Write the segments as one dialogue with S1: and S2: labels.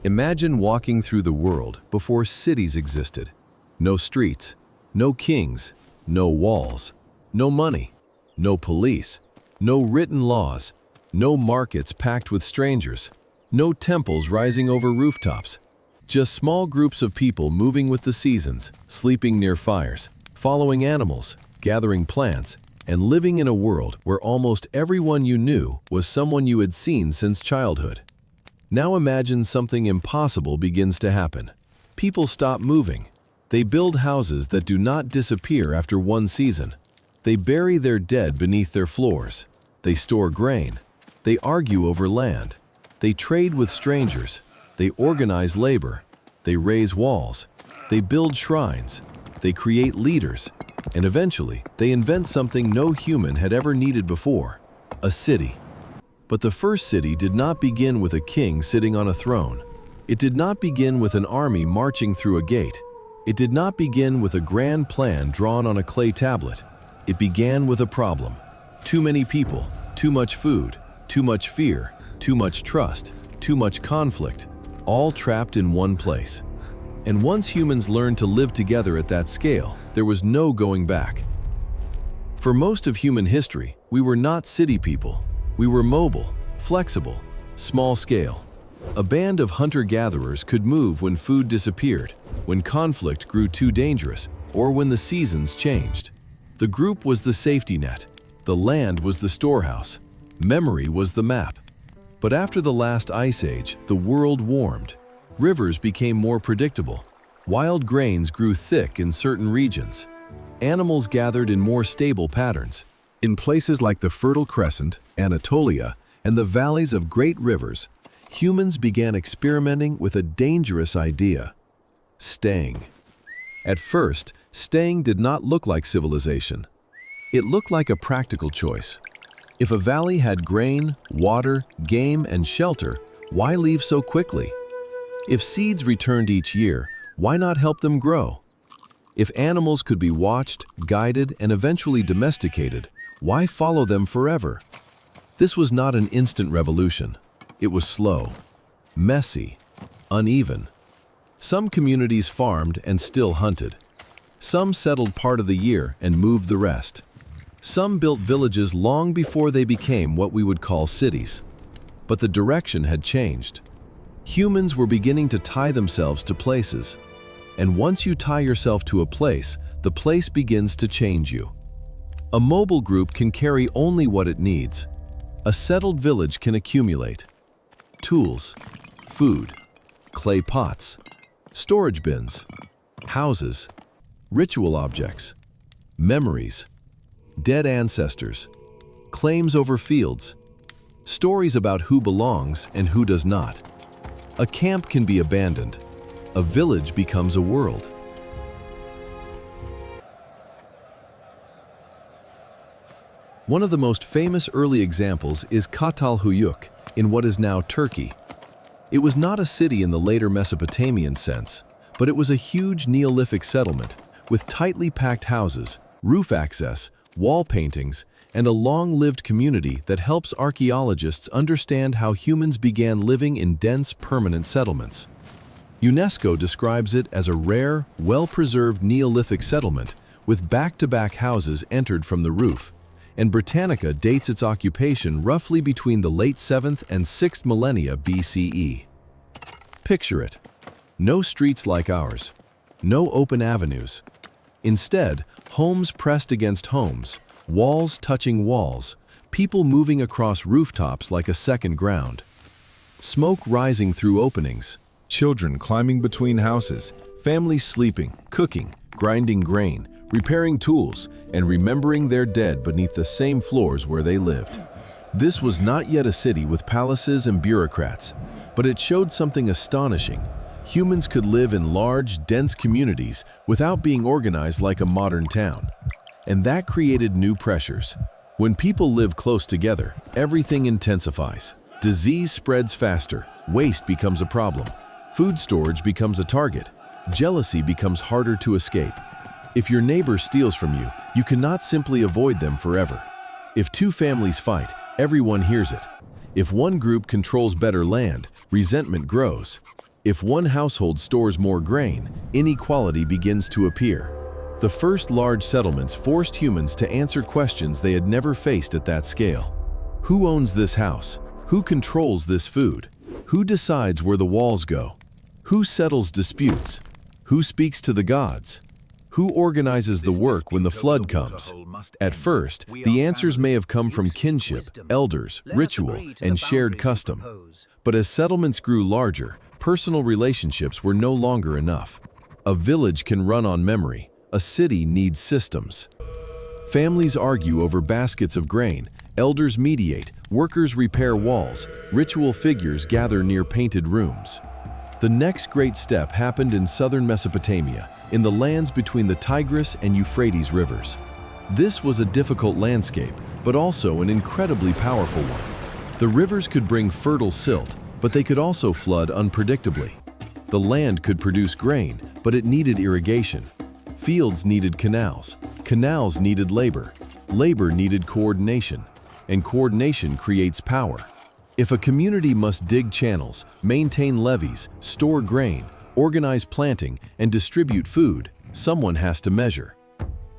S1: Imagine walking through the world before cities existed. No streets, no kings, no walls, no money, no police, no written laws, no markets packed with strangers, no temples rising over rooftops. Just small groups of people moving with the seasons, sleeping near fires, following animals, gathering plants, and living in a world where almost everyone you knew was someone you had seen since childhood. Now imagine something impossible begins to happen. People stop moving. They build houses that do not disappear after one season. They bury their dead beneath their floors. They store grain. They argue over land. They trade with strangers. They organize labor. They raise walls. They build shrines. They create leaders. And eventually, they invent something no human had ever needed before: a city. But the first city did not begin with a king sitting on a throne. It did not begin with an army marching through a gate. It did not begin with a grand plan drawn on a clay tablet. It began with a problem. Too many people, too much food, too much fear, too much trust, too much conflict, all trapped in one place. And once humans learned to live together at that scale, there was no going back. For most of human history, we were not city people. We were mobile, flexible, small scale. A band of hunter-gatherers could move when food disappeared, when conflict grew too dangerous, or when the seasons changed. The group was the safety net. The land was the storehouse. Memory was the map. But after the last ice age, the world warmed. Rivers became more predictable. Wild grains grew thick in certain regions. Animals gathered in more stable patterns. In places like the Fertile Crescent, Anatolia, and the valleys of great rivers, humans began experimenting with a dangerous idea: staying. At first, staying did not look like civilization. It looked like a practical choice. If a valley had grain, water, game, and shelter, why leave so quickly? If seeds returned each year, why not help them grow? If animals could be watched, guided, and eventually domesticated, why follow them forever? This was not an instant revolution. It was slow, messy, uneven. Some communities farmed and still hunted. Some settled part of the year and moved the rest. Some built villages long before they became what we would call cities. But the direction had changed. Humans were beginning to tie themselves to places. And once you tie yourself to a place, the place begins to change you. A mobile group can carry only what it needs. A settled village can accumulate tools, food, clay pots, storage bins, houses, ritual objects, memories, dead ancestors, claims over fields, stories about who belongs and who does not. A camp can be abandoned. A village becomes a world. One of the most famous early examples is Çatalhöyük in what is now Turkey. It was not a city in the later Mesopotamian sense, but it was a huge Neolithic settlement with tightly packed houses, roof access, wall paintings, and a long-lived community that helps archaeologists understand how humans began living in dense, permanent settlements. UNESCO describes it as a rare, well-preserved Neolithic settlement with back-to-back houses entered from the roof, and Britannica dates its occupation roughly between the late 7th and 6th millennia BCE. Picture it. No streets like ours. No open avenues. Instead, homes pressed against homes, walls touching walls, people moving across rooftops like a second ground. Smoke rising through openings, children climbing between houses, families sleeping, cooking, grinding grain, repairing tools, and remembering their dead beneath the same floors where they lived. This was not yet a city with palaces and bureaucrats, but it showed something astonishing. Humans could live in large, dense communities without being organized like a modern town. And that created new pressures. When people live close together, everything intensifies. Disease spreads faster, waste becomes a problem, food storage becomes a target, jealousy becomes harder to escape. If your neighbor steals from you, you cannot simply avoid them forever. If two families fight, everyone hears it. If one group controls better land, resentment grows. If one household stores more grain, inequality begins to appear. The first large settlements forced humans to answer questions they had never faced at that scale. Who owns this house? Who controls this food? Who decides where the walls go? Who settles disputes? Who speaks to the gods? Who organizes the work when the flood comes? At first, the answers may have come from kinship, elders, ritual, and shared custom. But as settlements grew larger, personal relationships were no longer enough. A village can run on memory. A city needs systems. Families argue over baskets of grain, elders mediate, workers repair walls, ritual figures gather near painted rooms. The next great step happened in southern Mesopotamia, in the lands between the Tigris and Euphrates rivers. This was a difficult landscape, but also an incredibly powerful one. The rivers could bring fertile silt, but they could also flood unpredictably. The land could produce grain, but it needed irrigation. Fields needed canals. Canals needed labor. Labor needed coordination. And coordination creates power. If a community must dig channels, maintain levees, store grain, organize planting, and distribute food, someone has to measure.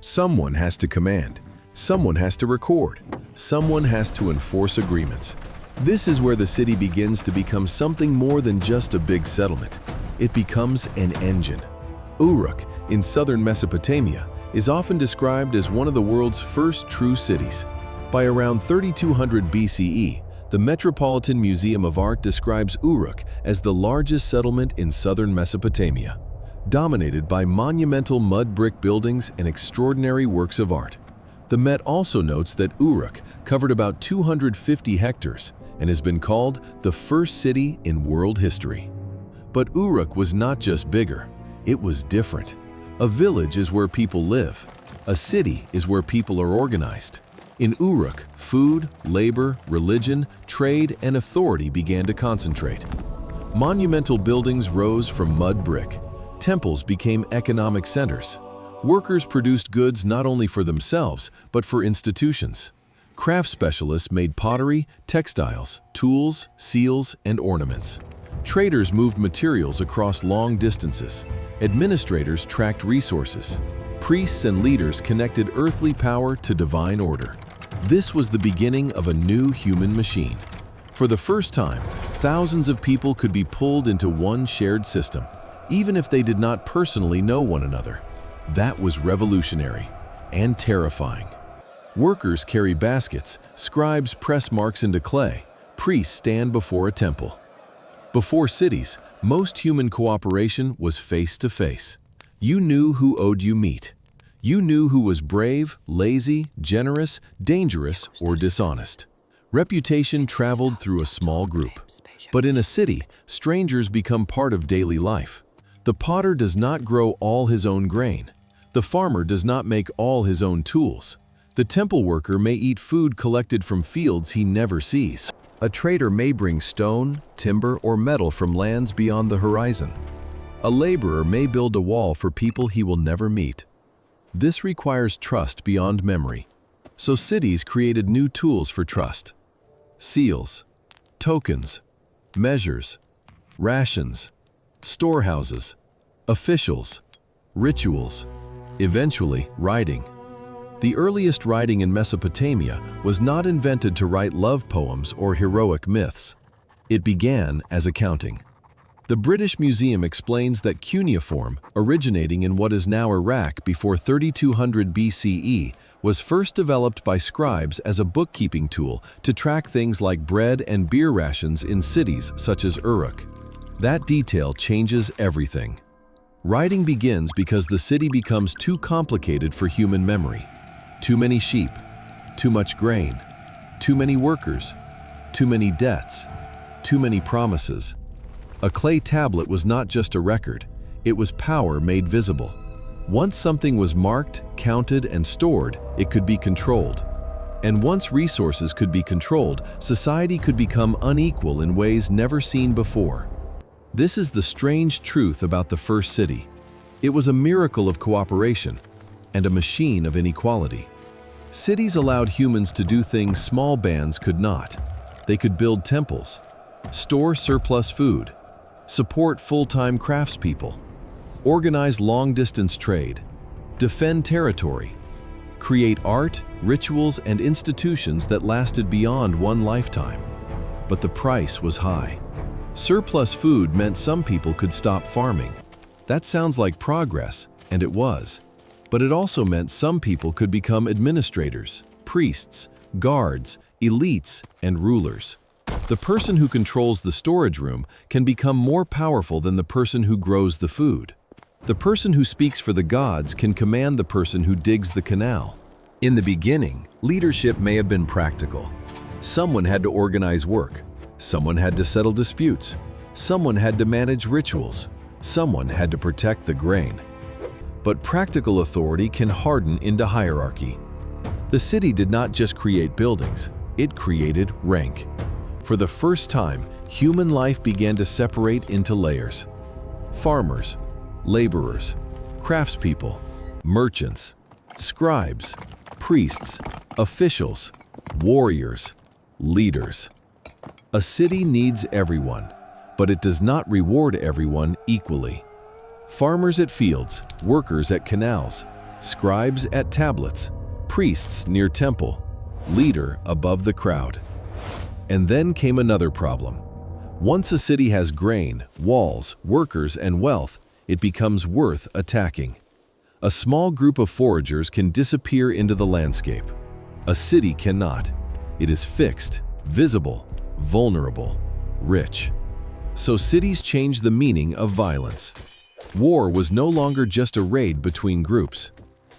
S1: Someone has to command. Someone has to record. Someone has to enforce agreements. This is where the city begins to become something more than just a big settlement. It becomes an engine. Uruk, in southern Mesopotamia, is often described as one of the world's first true cities. By around 3200 BCE, the Metropolitan Museum of Art describes Uruk as the largest settlement in southern Mesopotamia, dominated by monumental mud brick buildings and extraordinary works of art. The Met also notes that Uruk covered about 250 hectares and has been called the first city in world history. But Uruk was not just bigger, it was different. A village is where people live. A city is where people are organized. In Uruk, food, labor, religion, trade, and authority began to concentrate. Monumental buildings rose from mud brick. Temples became economic centers. Workers produced goods not only for themselves, but for institutions. Craft specialists made pottery, textiles, tools, seals, and ornaments. Traders moved materials across long distances. Administrators tracked resources. Priests and leaders connected earthly power to divine order. This was the beginning of a new human machine. For the first time, thousands of people could be pulled into one shared system, even if they did not personally know one another. That was revolutionary and terrifying. Workers carry baskets, scribes press marks into clay, priests stand before a temple. Before cities, most human cooperation was face-to-face. You knew who owed you meat. You knew who was brave, lazy, generous, dangerous, or dishonest. Reputation traveled through a small group. But in a city, strangers become part of daily life. The potter does not grow all his own grain. The farmer does not make all his own tools. The temple worker may eat food collected from fields he never sees. A trader may bring stone, timber, or metal from lands beyond the horizon. A laborer may build a wall for people he will never meet. This requires trust beyond memory. So cities created new tools for trust. Seals, tokens, measures, rations, storehouses, officials, rituals, eventually writing. The earliest writing in Mesopotamia was not invented to write love poems or heroic myths. It began as accounting. The British Museum explains that cuneiform, originating in what is now Iraq before 3200 BCE, was first developed by scribes as a bookkeeping tool to track things like bread and beer rations in cities such as Uruk. That detail changes everything. Writing begins because the city becomes too complicated for human memory. Too many sheep, too much grain, too many workers, too many debts, too many promises. A clay tablet was not just a record, it was power made visible. Once something was marked, counted, and stored, it could be controlled. And once resources could be controlled, society could become unequal in ways never seen before. This is the strange truth about the first city. It was a miracle of cooperation and a machine of inequality. Cities allowed humans to do things small bands could not. They could build temples, store surplus food, support full-time craftspeople, organize long-distance trade, defend territory, create art, rituals, and institutions that lasted beyond one lifetime. But the price was high. Surplus food meant some people could stop farming. That sounds like progress, and it was. But it also meant some people could become administrators, priests, guards, elites, and rulers. The person who controls the storage room can become more powerful than the person who grows the food. The person who speaks for the gods can command the person who digs the canal. In the beginning, leadership may have been practical. Someone had to organize work. Someone had to settle disputes. Someone had to manage rituals. Someone had to protect the grain. But practical authority can harden into hierarchy. The city did not just create buildings, it created rank. For the first time, human life began to separate into layers. Farmers, laborers, craftspeople, merchants, scribes, priests, officials, warriors, leaders. A city needs everyone, but it does not reward everyone equally. Farmers at fields, workers at canals, scribes at tablets, priests near temple, leader above the crowd. And then came another problem. Once a city has grain, walls, workers, and wealth, it becomes worth attacking. A small group of foragers can disappear into the landscape. A city cannot. It is fixed, visible, vulnerable, rich. So cities changed the meaning of violence. War was no longer just a raid between groups.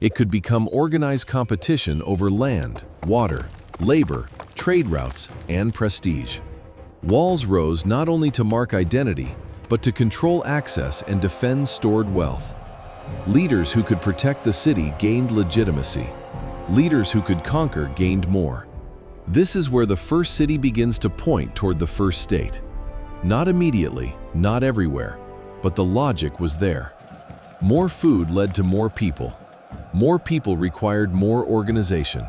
S1: It could become organized competition over land, water, labor, trade routes, and prestige. Walls rose not only to mark identity, but to control access and defend stored wealth. Leaders who could protect the city gained legitimacy. Leaders who could conquer gained more. This is where the first city begins to point toward the first state. Not immediately, not everywhere, but the logic was there. More food led to more people. More people required more organization.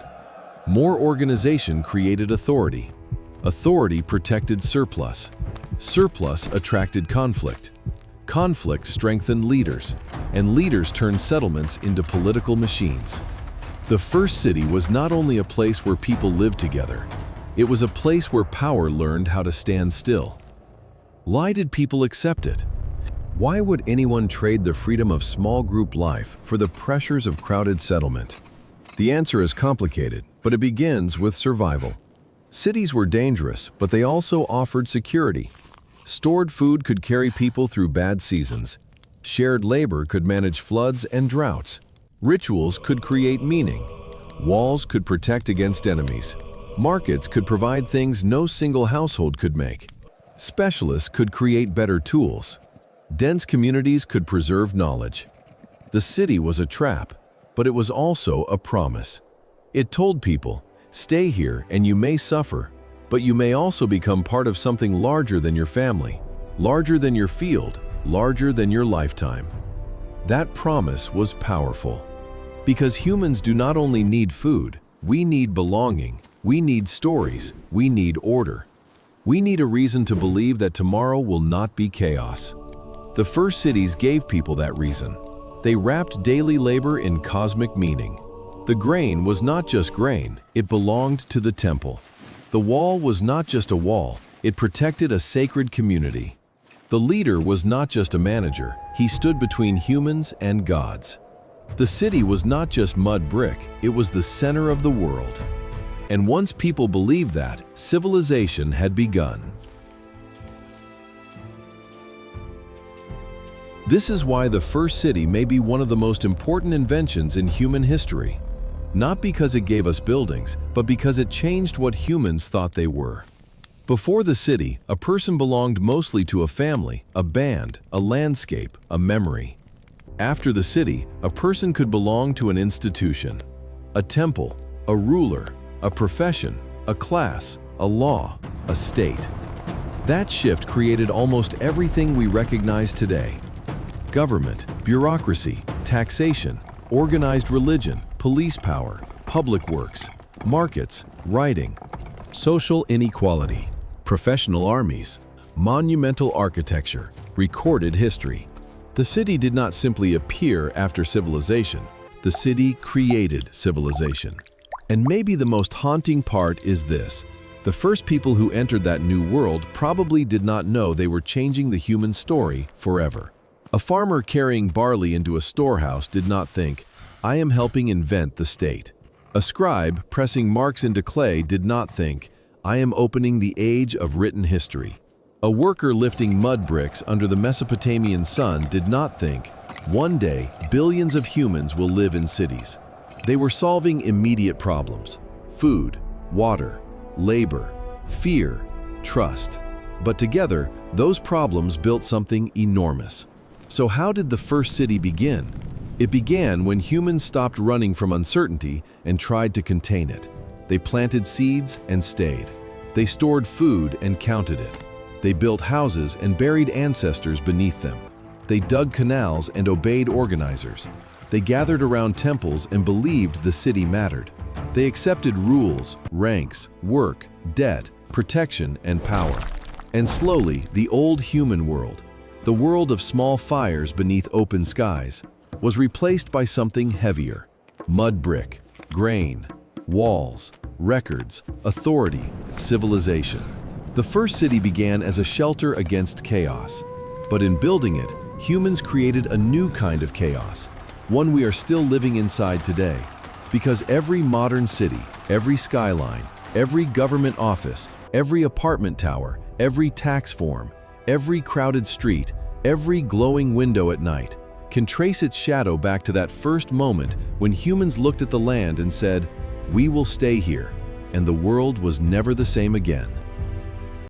S1: More organization created authority. Authority protected surplus. Surplus attracted conflict. Conflict strengthened leaders, and leaders turned settlements into political machines. The first city was not only a place where people lived together, it was a place where power learned how to stand still. Why did people accept it? Why would anyone trade the freedom of small group life for the pressures of crowded settlement? The answer is complicated, but it begins with survival. Cities were dangerous, but they also offered security. Stored food could carry people through bad seasons. Shared labor could manage floods and droughts. Rituals could create meaning. Walls could protect against enemies. Markets could provide things no single household could make. Specialists could create better tools. Dense communities could preserve knowledge. The city was a trap, but it was also a promise. It told people, stay here and you may suffer, but you may also become part of something larger than your family, larger than your field, larger than your lifetime. That promise was powerful. Because humans do not only need food, we need belonging, we need stories, we need order. We need a reason to believe that tomorrow will not be chaos. The first cities gave people that reason. They wrapped daily labor in cosmic meaning. The grain was not just grain, it belonged to the temple. The wall was not just a wall, it protected a sacred community. The leader was not just a manager, he stood between humans and gods. The city was not just mud brick, it was the center of the world. And once people believed that, civilization had begun. This is why the first city may be one of the most important inventions in human history. Not because it gave us buildings, but because it changed what humans thought they were. Before the city, a person belonged mostly to a family, a band, a landscape, a memory. After the city, a person could belong to an institution, a temple, a ruler, a profession, a class, a law, a state. That shift created almost everything we recognize today. Government, bureaucracy, taxation, organized religion, police power, public works, markets, writing, social inequality, professional armies, Monumental architecture, recorded history. The city did not simply appear after civilization. The city created civilization. And maybe the most haunting part is this. The first people who entered that new world probably did not know they were changing the human story forever. A farmer carrying barley into a storehouse did not think, "I am helping invent the state." A scribe pressing marks into clay did not think, "I am opening the age of written history." A worker lifting mud bricks under the Mesopotamian sun did not think, "One day, billions of humans will live in cities." They were solving immediate problems: food, water, labor, fear, trust. But together, those problems built something enormous. So how did the first city begin? It began when humans stopped running from uncertainty and tried to contain it. They planted seeds and stayed. They stored food and counted it. They built houses and buried ancestors beneath them. They dug canals and obeyed organizers. They gathered around temples and believed the city mattered. They accepted rules, ranks, work, debt, protection, and power. And slowly, the old human world, the world of small fires beneath open skies, was replaced by something heavier: mud brick, grain, walls, records, authority, civilization. The first city began as a shelter against chaos. But in building it, humans created a new kind of chaos, one we are still living inside today. Because every modern city, every skyline, every government office, every apartment tower, every tax form, every crowded street, every glowing window at night, can trace its shadow back to that first moment when humans looked at the land and said, "We will stay here," and the world was never the same again.